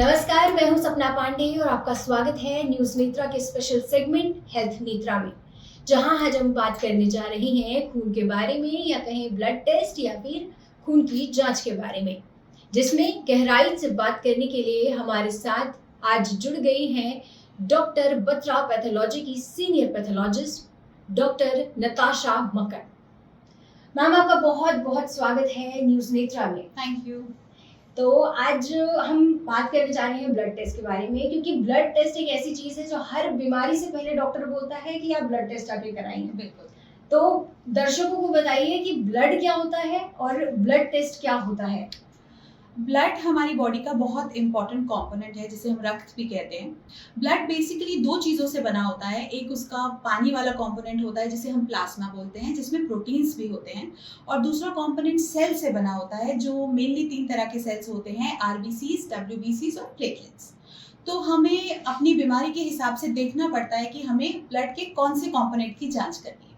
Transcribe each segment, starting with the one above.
नमस्कार, मैं हूं सपना पांडे और आपका स्वागत है न्यूज नेत्रा के स्पेशल सेगमेंट हेल्थ नेत्रा में, जहां आज हम बात करने जा रहे हैं खून के बारे में या कहें ब्लड टेस्ट या फिर खून की जांच के बारे में, जिसमें गहराई से बात करने के लिए हमारे साथ आज जुड़ गई हैं डॉक्टर बत्रा पैथोलॉजी की सीनियर पैथोलॉजिस्ट डॉक्टर नताशा मकर। मैम, आपका बहुत बहुत स्वागत है न्यूज नेत्रा में। Thank you. तो आज हम बात करने जा रहे हैं ब्लड टेस्ट के बारे में, क्योंकि ब्लड टेस्ट एक ऐसी चीज है जो हर बीमारी से पहले डॉक्टर बोलता है कि आप ब्लड टेस्ट आके कराएंगे। बिल्कुल। तो दर्शकों को बताइए कि ब्लड क्या होता है और ब्लड टेस्ट क्या होता है। ब्लड हमारी बॉडी का बहुत इंपॉर्टेंट कंपोनेंट है, जिसे हम रक्त भी कहते हैं। ब्लड बेसिकली दो चीज़ों से बना होता है। एक उसका पानी वाला कंपोनेंट होता है जिसे हम प्लाज्मा बोलते हैं, जिसमें प्रोटीन्स भी होते हैं, और दूसरा कंपोनेंट सेल से बना होता है, जो मेनली 3 तरह के सेल्स होते हैं, आरबीसीज, डब्ल्यूबीसीज और प्लेटलेट्स। तो हमें अपनी बीमारी के हिसाब से देखना पड़ता है कि हमें ब्लड के कौन से कंपोनेंट की जांच करनी है।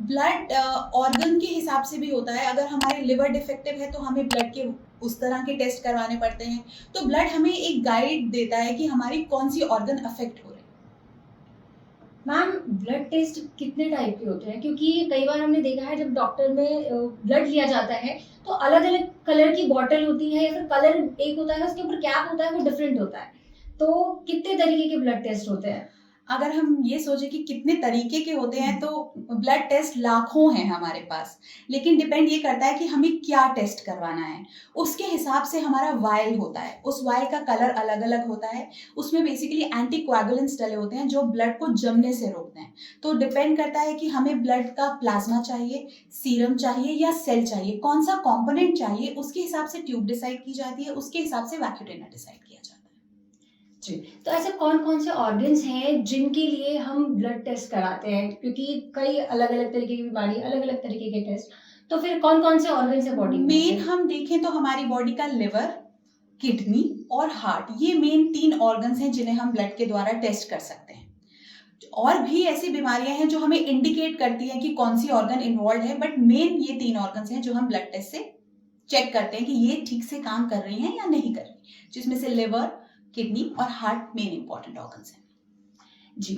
ब्लड ऑर्गन के हिसाब से भी होता है। अगर हमारे लिवर डिफेक्टिव है तो हमें ब्लड के उस तरह के टेस्ट करवाने पड़ते हैं। तो ब्लड हमें एक गाइड देता है कि हमारी कौन सी ऑर्गन अफेक्ट हो रही है। मैम, ब्लड टेस्ट कितने टाइप के होते हैं? क्योंकि कई बार हमने देखा है जब डॉक्टर में ब्लड लिया जाता है तो अलग अलग कलर की बॉटल होती है, या फिर कलर एक होता है, उसके ऊपर कैप होता है, वो डिफरेंट होता है। तो कितने तरीके के ब्लड टेस्ट होते हैं? अगर हम ये सोचें कि कितने तरीके के होते हैं तो ब्लड टेस्ट लाखों हैं हमारे पास, लेकिन डिपेंड ये करता है कि हमें क्या टेस्ट करवाना है। उसके हिसाब से हमारा वायल होता है, उस वायल का कलर अलग अलग होता है। उसमें बेसिकली एंटीकोएगुलेंट्स डले होते हैं जो ब्लड को जमने से रोकते हैं। तो डिपेंड करता है कि हमें ब्लड का प्लाज्मा चाहिए, सीरम चाहिए या सेल चाहिए, कौन सा कॉम्पोनेंट चाहिए, उसके हिसाब से ट्यूब डिसाइड की जाती है, उसके हिसाब से वैक्यूटेना डिसाइड किया जाता है। जी, तो ऐसे कौन कौन से ऑर्गन्स हैं जिनके लिए हम ब्लड टेस्ट कराते हैं? क्योंकि कई अलग अलग तरीके की बीमारी, अलग अलग तरीके के टेस्ट, तो फिर कौन कौन से ऑर्गन्स है बॉडी में? मेन हम देखें तो हमारी बॉडी का लिवर, किडनी और हार्ट, ये मेन 3 ऑर्गन्स हैं जिन्हें हम ब्लड के द्वारा टेस्ट कर सकते हैं। और भी ऐसी बीमारियां हैं जो हमें इंडिकेट करती हैं कि कौन सी ऑर्गन इन्वॉल्व है, बट मेन ये 3 ऑर्गन्स हैं जो हम ब्लड टेस्ट से चेक करते हैं कि ये ठीक से काम कर रही हैं या नहीं कर रही, जिसमें से लिवर, किडनी और हार्ट मेन इंपॉर्टेंट ऑर्गन्स हैं। जी,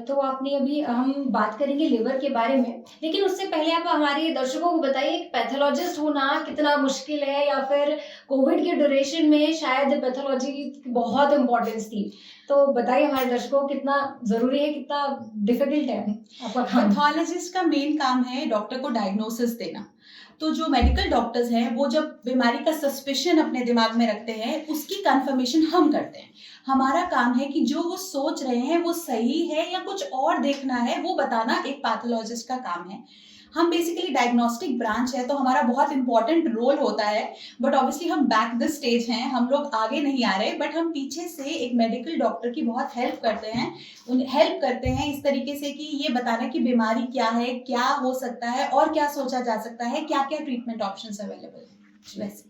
तो आपने अभी हम बात करेंगे लिवर के बारे में, लेकिन उससे पहले आप हमारे दर्शकों को बताइए पैथोलॉजिस्ट होना कितना मुश्किल है, या फिर कोविड के ड्यूरेशन में शायद पैथोलॉजी की बहुत इम्पोर्टेंस थी। तो बताइए हमारे दर्शकों को कितना जरूरी है, कितना डिफिकल्ट है आपका काम? पैथोलॉजिस्ट का मेन काम है डॉक्टर को डायग्नोसिस देना। तो जो मेडिकल डॉक्टर्स हैं वो जब बीमारी का सस्पिशन अपने दिमाग में रखते हैं, उसकी कंफर्मेशन हम करते हैं। हमारा काम है कि जो वो सोच रहे हैं वो सही है या कुछ और देखना है, वो बताना एक पैथोलॉजिस्ट का काम है। हम बेसिकली डायग्नोस्टिक ब्रांच है, तो हमारा बहुत इंपॉर्टेंट रोल होता है, बट ऑब्वियसली हम बैक द स्टेज हैं, हम लोग आगे नहीं आ रहे, बट हम पीछे से एक मेडिकल डॉक्टर की बहुत हेल्प करते हैं। हेल्प करते हैं इस तरीके से कि ये बताना कि बीमारी क्या है, क्या हो सकता है और क्या सोचा जा सकता है, क्या क्या ट्रीटमेंट ऑप्शंस अवेलेबल है। वैसे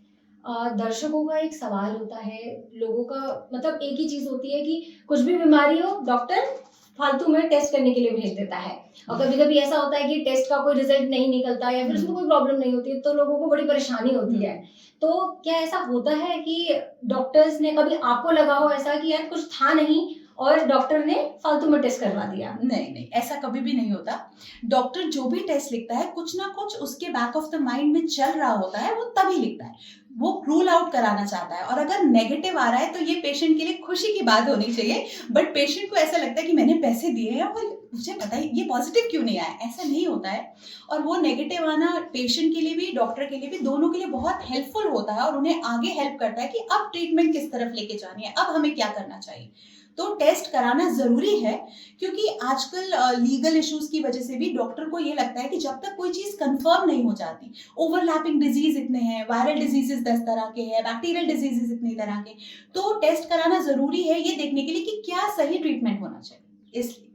दर्शकों का एक सवाल होता है, लोगों का मतलब एक ही चीज होती है कि कुछ भी बीमारी हो डॉक्टर फालतू में टेस्ट करने के लिए भेज देता है, और कभी कभी ऐसा होता है कि टेस्ट का कोई रिजल्ट नहीं निकलता या फिर उसमें कोई प्रॉब्लम नहीं होती, तो लोगों को बड़ी परेशानी होती है। तो क्या ऐसा होता है कि डॉक्टर्स ने कभी आपको लगा हो ऐसा कि यार कुछ था नहीं और डॉक्टर ने फालतू में टेस्ट करवा दिया? नहीं, ऐसा कभी भी नहीं होता। डॉक्टर जो भी टेस्ट लिखता है, कुछ ना कुछ उसके बैक ऑफ द माइंड में चल रहा होता है, वो तभी लिखता है। वो रूल आउट कराना चाहता है, और अगर नेगेटिव आ रहा है तो ये पेशेंट के लिए खुशी की बात होनी चाहिए, बट पेशेंट को ऐसा लगता है कि मैंने पैसे दिए हैं और मुझे पता है ये पॉजिटिव क्यों नहीं आया। ऐसा नहीं होता है, और वो नेगेटिव आना पेशेंट के लिए भी, डॉक्टर के लिए भी, दोनों के लिए बहुत हेल्पफुल होता है, और उन्हें आगे हेल्प करता है कि अब ट्रीटमेंट किस तरफ लेके जानी है, अब हमें क्या करना चाहिए। तो टेस्ट कराना जरूरी है, क्योंकि आजकल लीगल इश्यूज की वजह से भी डॉक्टर को ये लगता है कि जब तक कोई चीज कंफर्म नहीं हो जाती, ओवरलैपिंग डिजीज इतने हैं, वायरल डिजीजेस 10 तरह के हैं, बैक्टीरियल डिजीजेस इतनी तरह के, तो टेस्ट कराना जरूरी है ये देखने के लिए कि क्या सही ट्रीटमेंट होना चाहिए। इसलिए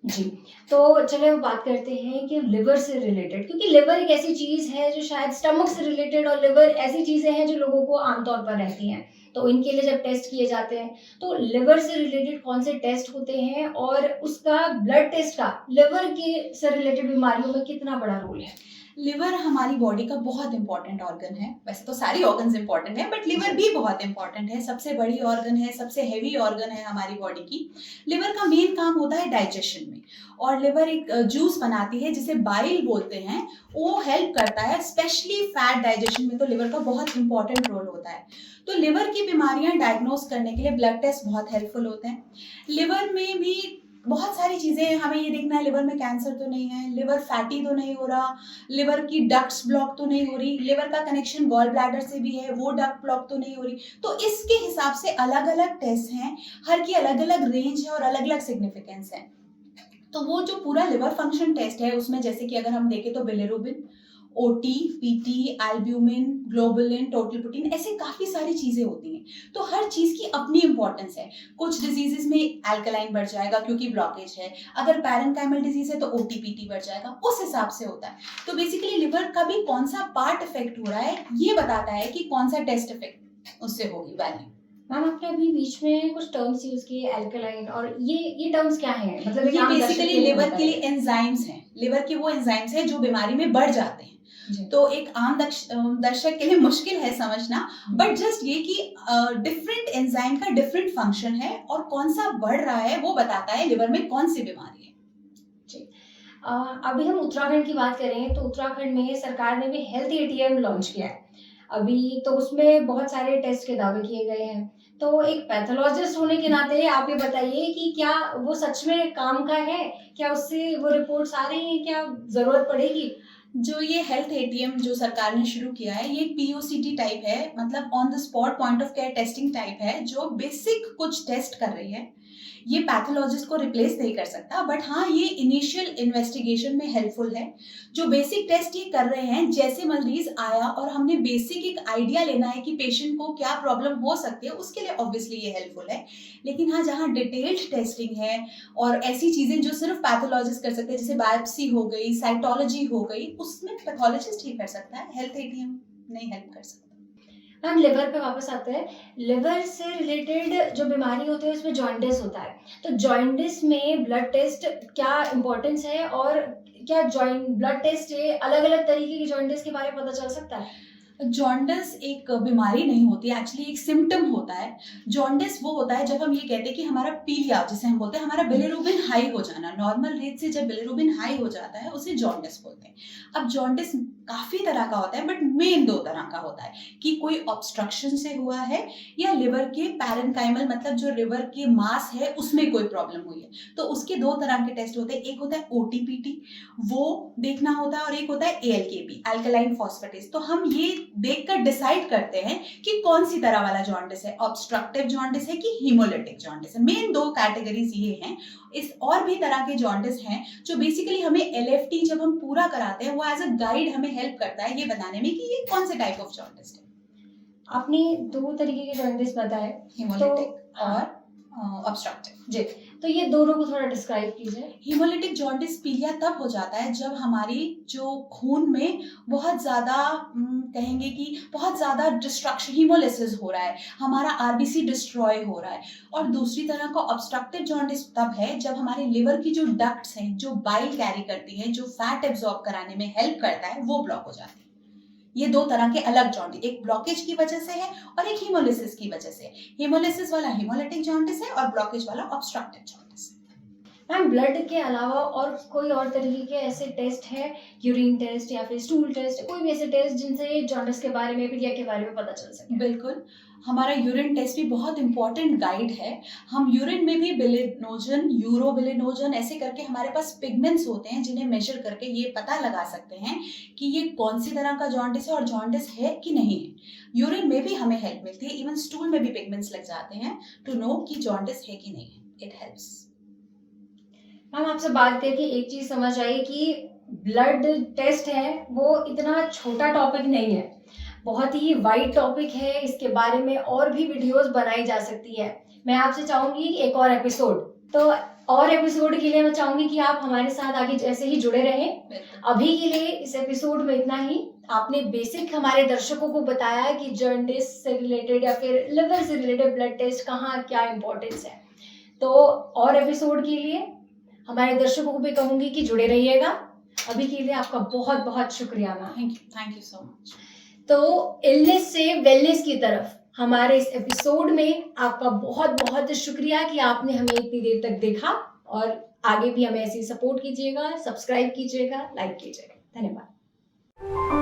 जी, तो चलिए अब बात करते हैं कि लिवर से रिलेटेड, क्योंकि लिवर एक ऐसी चीज है जो शायद स्टमक से रिलेटेड, और लिवर ऐसी चीजें हैं जो लोगों को आमतौर पर रहती हैं, तो इनके लिए जब टेस्ट किए जाते हैं तो लिवर से रिलेटेड कौन से टेस्ट होते हैं, और उसका ब्लड टेस्ट का लिवर के से रिलेटेड बीमारियों में कितना बड़ा रोल है? लिवर हमारी बॉडी का बहुत इंपॉर्टेंट ऑर्गन है। वैसे तो सारी ऑर्गन्स इंपॉर्टेंट है, बट लिवर भी बहुत इंपॉर्टेंट है। सबसे बड़ी ऑर्गन है, सबसे हेवी ऑर्गन है हमारी बॉडी की। लिवर का मेन काम होता है डाइजेशन में, और लिवर एक जूस बनाती है जिसे बाइल बोलते हैं, वो हेल्प करता है स्पेशली फैट डाइजेशन में। तो लिवर का बहुत इंपॉर्टेंट रोल होता है। तो लिवर की बीमारियां डायग्नोस करने के लिए ब्लड टेस्ट बहुत हेल्पफुल होते हैं। लिवर में भी बहुत सारी चीजें हैं, हमें ये देखना है लिवर में कैंसर तो नहीं है, लिवर फैटी तो नहीं हो रहा, लिवर की डक्ट्स ब्लॉक तो नहीं हो रही, लिवर का कनेक्शन गॉल ब्लैडर से भी है, वो डक्ट ब्लॉक तो नहीं हो रही। तो इसके हिसाब से अलग अलग टेस्ट हैं, हर की अलग अलग रेंज है और अलग अलग सिग्निफिकेंस है। तो वो जो पूरा लिवर फंक्शन टेस्ट है उसमें जैसे कि अगर हम देखें तो bilirubin, OT, PT, albumin, globulin, total protein, ऐसे काफी सारी चीजें होती हैं। तो हर चीज की अपनी इंपॉर्टेंस है। कुछ डिजीजेस में एल्कलाइन बढ़ जाएगा क्योंकि ब्लॉकेज है, अगर पैरेन्काइमल डिजीज है तो ओटीपीटी बढ़ जाएगा, उस हिसाब से होता है। तो बेसिकली लिवर का भी कौन सा पार्ट इफेक्ट हो रहा है ये बताता है कि कौन सा टेस्ट इफेक्ट उससे होगी वैल्यू। मैम आपने अभी बीच में कुछ टर्म्स यूज किए, एल्कलाइन, और ये टर्म्स क्या हैं? मतलब ये बेसिकली लिवर के लिए एंजाइम्स हैं। लिवर के वो एंजाइम्स हैं जो बीमारी में बढ़ जाते हैं। तो एक आम दर्शक के लिए मुश्किल है समझना, बट जस्ट ये कि डिफरेंट एंजाइम का डिफरेंट फंक्शन है और कौन सा बढ़ रहा है वो बताता है लिवर में कौन सी बीमारी है। जी, अभी हम उत्तराखंड की बात करें तो उत्तराखंड में सरकार ने भी हेल्थ एटीएम लॉन्च किया है अभी, तो उसमें बहुत सारे टेस्ट के दावे किए गए हैं। तो एक पैथोलॉजिस्ट होने के नाते आप ये बताइए कि क्या वो सच में काम का है, क्या उससे वो रिपोर्ट्स आ रही हैं, क्या जरूरत पड़ेगी? जो ये हेल्थ एटीएम जो सरकार ने शुरू किया है ये पीओसीटी टाइप है, मतलब on the spot point of care testing type है, जो बेसिक कुछ टेस्ट कर रही है। ये पैथोलॉजिस्ट को रिप्लेस नहीं कर सकता, बट हाँ ये इनिशियल इन्वेस्टिगेशन में हेल्पफुल है। जो बेसिक टेस्ट ये कर रहे हैं, जैसे मरीज आया और हमने बेसिक एक आइडिया लेना है कि पेशेंट को क्या प्रॉब्लम हो सकती है, उसके लिए ऑब्वियसली ये हेल्पफुल है। लेकिन हाँ जहाँ डिटेल्ड टेस्टिंग है और ऐसी चीजें जो सिर्फ पैथोलॉजिस्ट कर सकते हैं, जैसे बायोप्सी हो गई, साइटोलॉजी हो गई, उसमें पैथोलॉजिस्ट ही कर सकता है, हेल्थ एटीएम नहीं हेल्प कर सकता। हम लिवर पे वापस आते हैं। लिवर से रिलेटेड जो बीमारी होती है उसमें जॉन्डिस होता है, तो जॉन्डिस में ब्लड टेस्ट क्या इम्पोर्टेंस है, और क्या ब्लड टेस्ट से अलग अलग तरीके की जॉन्डिस के बारे में पता चल सकता है? जॉन्डिस एक बीमारी नहीं होती, एक्चुअली एक सिम्टम होता है। जॉन्डिस वो होता है जब हम ये कहते हैं कि हमारा पीलिया, जिसे हम बोलते हैं, हमारा बिलिरुबिन हाई हो जाना, नॉर्मल रेट से जब बिलिरुबिन हाई हो जाता है उसे जॉन्डिस बोलते हैं। अब जॉन्डिस काफी तरह का होता है, बट मेन दो तरह का होता है कि कोई ऑब्स्ट्रक्शन से हुआ है या लिवर के पैरेन्काइमल, मतलब जो लिवर के मास है उसमें कोई प्रॉब्लम हुई है। तो उसके दो तरह के टेस्ट होते हैं, एक होता है ओटीपीटी, वो देखना होता है, और एक होता है एएलकेपी, अल्कलाइन फॉस्फेटेज। तो हम ये देखकर डिसाइड करते हैं कि कौन सी तरह वाला जॉन्डिस है, ऑब्स्ट्रक्टिव जॉन्डिस है कि हीमोलिटिक जॉन्डिस है। मेन दो कैटेगरीज ये हैं। इस और भी तरह के जॉन्डिस हैं जो बेसिकली हमें एलएफटी जब हम पूरा कराते हैं वो एज अ गाइड हमें हेल्प करता है ये बताने में कि ये कौन से टाइप ऑफ जॉन्डिस है। आपने दो तरीके के जॉन्डिस बताए, हीमोलिटिक और ऑब्स्ट्रक्टिव। जी, तो ये दोनों को थोड़ा डिस्क्राइब कीजिए। हीमोलिटिक जॉन्डिस पीलिया तब हो जाता है जब हमारी जो खून में बहुत ज्यादा कहेंगे कि बहुत ज्यादा डिस्ट्रक्शन, हीमोलिसिस हो रहा है, हमारा आरबीसी डिस्ट्रॉय हो रहा है। और दूसरी तरह का ऑब्स्ट्रक्टिव जॉन्डिस तब है जब हमारे लिवर की जो डक्ट्स हैं, जो बाइल कैरी करती हैं, जो फैट एब्जॉर्ब कराने में हेल्प करता है, वो ब्लॉक हो जाती है। ये दो तरह के अलग जॉन्डिस, एक ब्लॉकेज की वजह से है और एक हीमोलिसिस की वजह से। हीमोलिसिस वाला हीमोलिटिक जॉन्डिस है और ब्लॉकेज वाला ऑब्स्ट्रक्टिव जॉन्डिस है। मैम ब्लड के अलावा और कोई और तरीके के ऐसे टेस्ट है, यूरिन टेस्ट या फिर स्टूल टेस्ट, कोई भी ऐसे टेस्ट जिनसे जॉन्डिस के बारे में, पीलिया के बारे में पता चल सके? बिल्कुल, हमारा यूरिन टेस्ट भी बहुत इंपॉर्टेंट गाइड है। हम यूरिन में भी बिलिनोजन, यूरोबिलिनोजन ऐसे करके हमारे पास पिगमेंट्स होते हैं जिन्हें मेजर करके ये पता लगा सकते हैं कि ये कौन सी तरह का जॉन्डिस है और जॉन्डिस है कि नहीं है। यूरिन में भी हमें हेल्प मिलती है, इवन स्टूल में भी पिगमेंट्स लग जाते हैं टू नो कि जॉन्डिस है कि नहीं है। It helps. मैम आपसे बात करके एक चीज समझ आई कि ब्लड टेस्ट है वो इतना छोटा टॉपिक नहीं है, बहुत ही वाइड टॉपिक है, इसके बारे में और भी वीडियोस बनाई जा सकती है। मैं आपसे चाहूंगी एक और एपिसोड, तो और एपिसोड के लिए मैं चाहूंगी कि आप हमारे साथ आगे जैसे ही जुड़े रहें। अभी के लिए इस एपिसोड में इतना ही। आपने बेसिक हमारे दर्शकों को बताया कि जॉन्डिस से रिलेटेड या फिर लिवर से रिलेटेड ब्लड टेस्ट कहाँ क्या इंपॉर्टेंस है। तो और एपिसोड के लिए हमारे दर्शकों को भी कहूंगी कि जुड़े रहिएगा। अभी के लिए आपका बहुत बहुत शुक्रिया ma'am. Thank you so much. तो इलनेस से वेलनेस की तरफ हमारे इस एपिसोड में आपका बहुत बहुत शुक्रिया कि आपने हमें इतनी देर तक देखा, और आगे भी हमें ऐसे सपोर्ट कीजिएगा, सब्सक्राइब कीजिएगा, लाइक कीजिएगा। धन्यवाद।